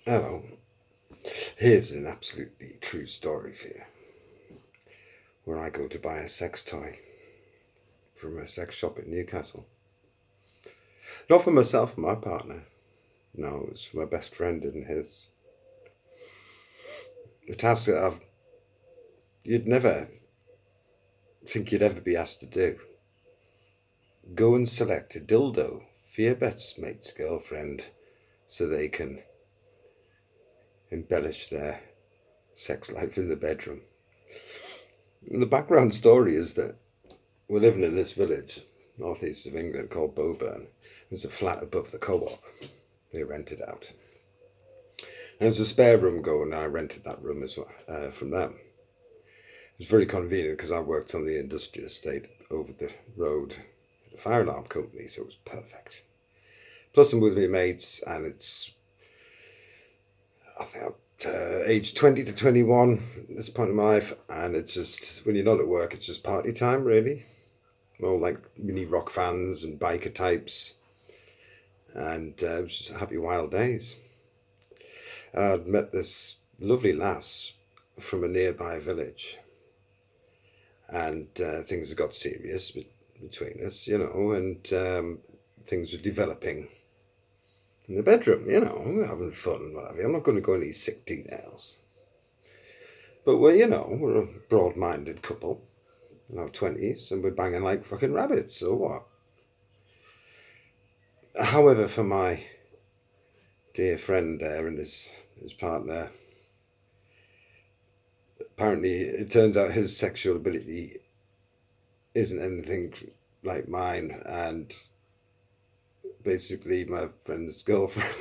Hello. Here's an absolutely true story for you. Where I go to buy a sex toy from a sex shop in Newcastle. Not for myself and my partner. No, it's for my best friend and his. A task that you'd never think you'd ever be asked to do. Go and select a dildo for your best mate's girlfriend so they can embellish their sex life in the bedroom. And the background story is that we're living in this village, northeast of England, called Boburn. There's a flat above the co-op. They rented out. And there was a spare room going, and I rented that room as well from them. It was very convenient because I worked on the industrial estate over the road at a fire alarm company, so it was perfect. Plus, I'm with my mates, and I think I'm age 20 to 21 at this point in my life, and it's just, when you're not at work, it's just party time, really. All like mini rock fans and biker types, and it was just happy wild days. I'd met this lovely lass from a nearby village, and things had got serious between us, and things were developing in the bedroom, we're having fun, whatever. I'm not going to go into these sick details. But we're a broad-minded couple in our 20s, and we're banging like fucking rabbits, so what? However, for my dear friend there and his partner, apparently it turns out his sexual ability isn't anything like mine, and basically my friend's girlfriend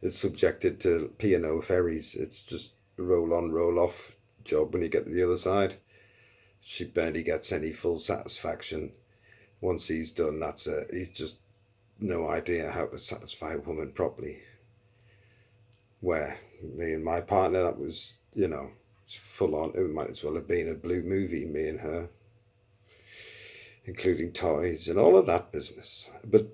is subjected to P&O ferries. It's just a roll on, roll off job when you get to the other side. She barely gets any full satisfaction. Once he's done, that's it. He's just no idea how to satisfy a woman properly. Where me and my partner, that was, full on. It might as well have been a blue movie, me and her, including toys and all of that business. But,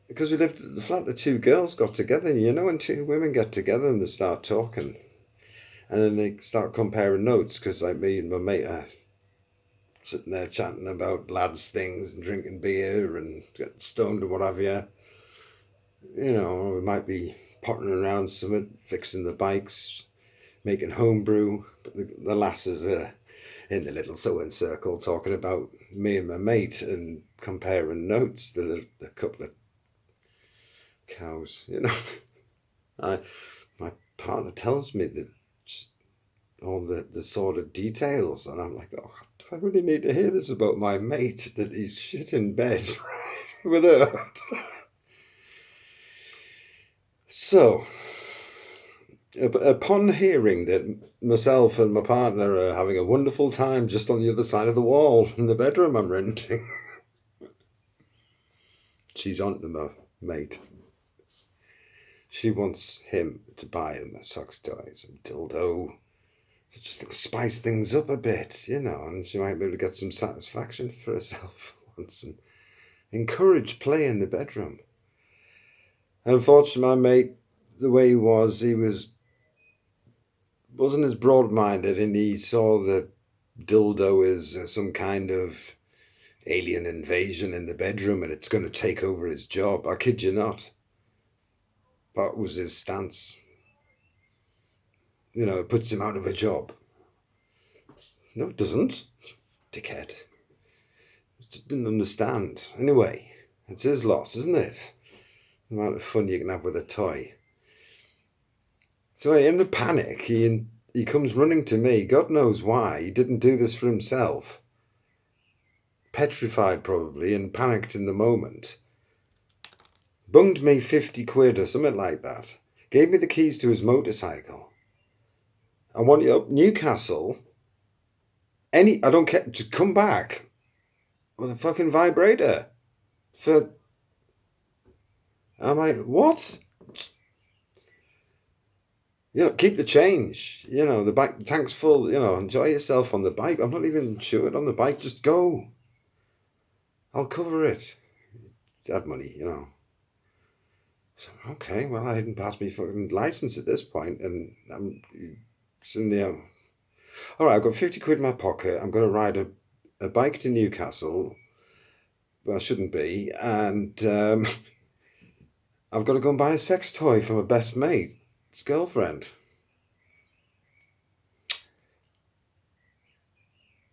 because we lived at the flat, the two girls got together, and two women get together and they start talking. And then they start comparing notes, because like me and my mate are sitting there chatting about lads' things and drinking beer and getting stoned and what have you. We might be potting around something, fixing the bikes, making homebrew, but the lasses are in the little sewing circle talking about me and my mate and comparing notes. The couple of cows, my partner tells me that all the sort of details, and I'm like, oh, do I really need to hear this about my mate that he's shit in bed with her? So, upon hearing that myself and my partner are having a wonderful time just on the other side of the wall in the bedroom I'm renting, she's on to my mate. She wants him to buy him a sex toy, some dildo, just to spice things up a bit, and she might be able to get some satisfaction for herself once and encourage play in the bedroom. Unfortunately, my mate, the way he wasn't as broad-minded, and he saw the dildo as some kind of alien invasion in the bedroom and it's going to take over his job. I kid you not. That was his stance. It puts him out of a job. No, it doesn't. Dickhead. Just didn't understand. Anyway, it's his loss, isn't it? The amount of fun you can have with a toy. So in the panic, he comes running to me. God knows why. He didn't do this for himself. Petrified probably and panicked in the moment. Bunged me 50 quid or something like that. Gave me the keys to his motorcycle. I want you up Newcastle. I don't care. Just come back with a fucking vibrator. I'm like, what? Keep the change. The bike, the tank's full. Enjoy yourself on the bike. I'm not even insured on the bike. Just go. I'll cover it. Had money, Okay, well, I hadn't passed my fucking license at this point, and I'm suddenly, all right, I've got 50 quid in my pocket. I'm going to ride a bike to Newcastle. Well, I shouldn't be, and I've got to go and buy a sex toy for my best mate's girlfriend.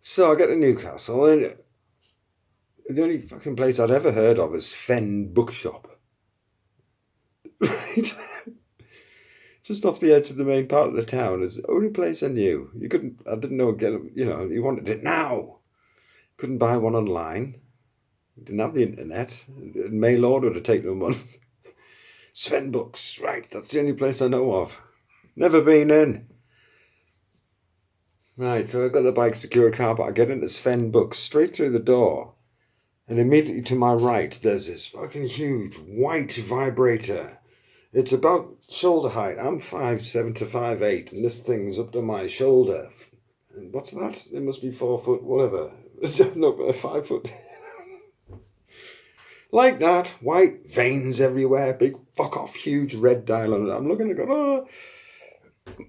So I get to Newcastle, and the only fucking place I'd ever heard of is Fen Bookshop. Right? Just off the edge of the main part of the town. It's the only place I knew. I didn't know, you wanted it now. Couldn't buy one online. Didn't have the internet. Mail order would have taken a month. Sven Books, right, that's the only place I know of. Never been in. Right, so I've got the bike secure car, but I get into Sven Books straight through the door. And immediately to my right, there's this fucking huge white vibrator. It's about shoulder height. I'm 5'7" to 5'8", and this thing's up to my shoulder. And what's that? It must be 4 foot, whatever. No, 5 foot. Like that, white veins everywhere, big fuck off, huge red dial on it. I'm looking and going, oh.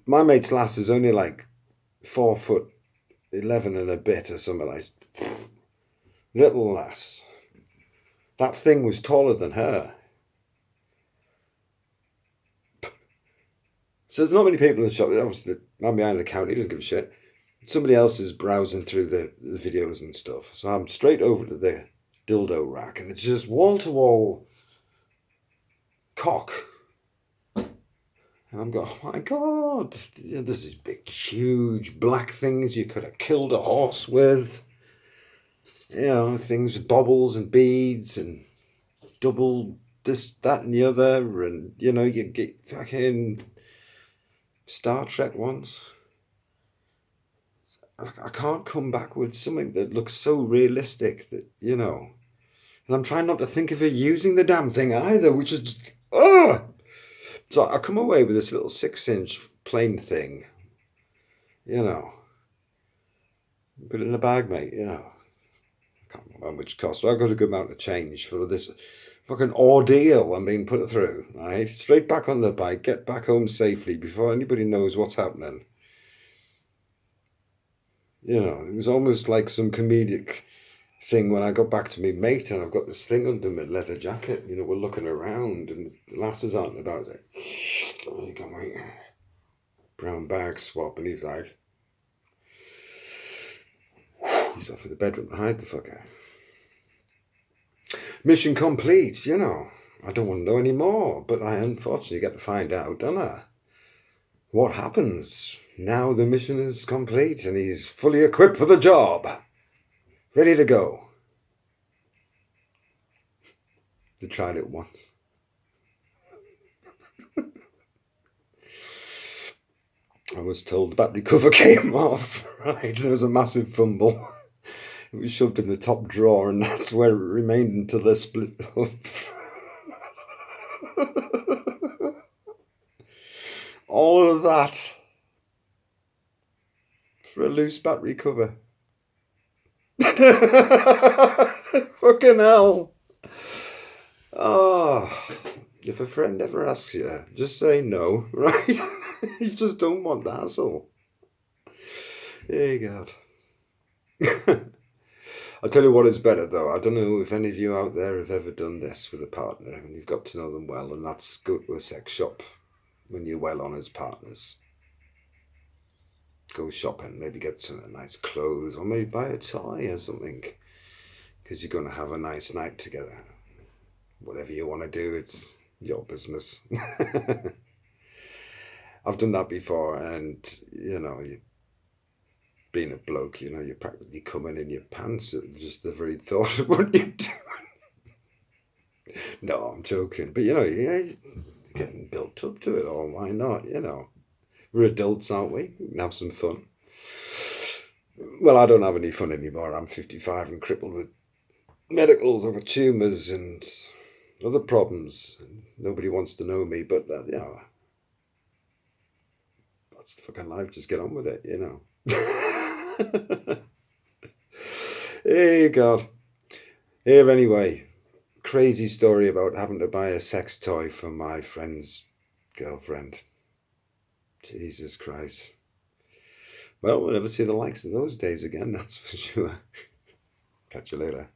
My mate's lass is only like 4'11" and a bit or something like. Little lass. That thing was taller than her. So there's not many people in the shop. Obviously, I'm behind the counter. He doesn't give a shit. Somebody else is browsing through the videos and stuff. So I'm straight over to the dildo rack, and it's just wall-to-wall cock. And I'm going, oh my God, there's these big, huge black things you could have killed a horse with. You know, things with baubles and beads and double this, that, and the other. And, you know, you get fucking Star Trek ones. I can't come back with something that looks so realistic that, you know. And I'm trying not to think of her using the damn thing either, which is just, ugh. So I come away with this little 6-inch plain thing, you know. Put it in a bag, mate, you know. I can't remember how much it cost. I got a good amount of change for this fucking ordeal I'm being put through, right? Straight back on the bike, get back home safely before anybody knows what's happening. You know, it was almost like some comedic thing when I got back to me mate and I've got this thing under my leather jacket. You know, we're looking around and the lasses aren't about it. You got my brown bag swap, and he's like, he's off in the bedroom to hide the fucker. Mission complete, you know. I don't want to know any more, but I unfortunately get to find out, don't I? What happens? Now the mission is complete and he's fully equipped for the job. Ready to go. They tried it once. I was told the battery cover came off, right? There was a massive fumble. It was shoved in the top drawer and that's where it remained until they split up. All of that for a loose battery cover. Fucking hell. Oh, if a friend ever asks you, just say no, right? You just don't want the hassle. Hey, God. I'll tell you what is better, though. I don't know if any of you out there have ever done this with a partner and you've got to know them well, and that's go to a sex shop when you're well on as partners. Go shopping, maybe get some nice clothes, or maybe buy a toy or something, because you're going to have a nice night together. Whatever you want to do, it's your business. I've done that before, and you know, being a bloke, you know, you're practically coming in your pants at just the very thought of what you're doing. No, I'm joking, but you know, you're getting built up to it all. Why not? You know, we're adults, aren't we? We can have some fun. Well, I don't have any fun anymore. I'm 55 and crippled with medicals over tumours and other problems. Nobody wants to know me, but you know, that's the fucking life. Just get on with it, you know. Hey, God. Here, anyway, crazy story about having to buy a sex toy for my friend's girlfriend. Jesus Christ. Well, we'll never see the likes of those days again, that's for sure. Catch you later.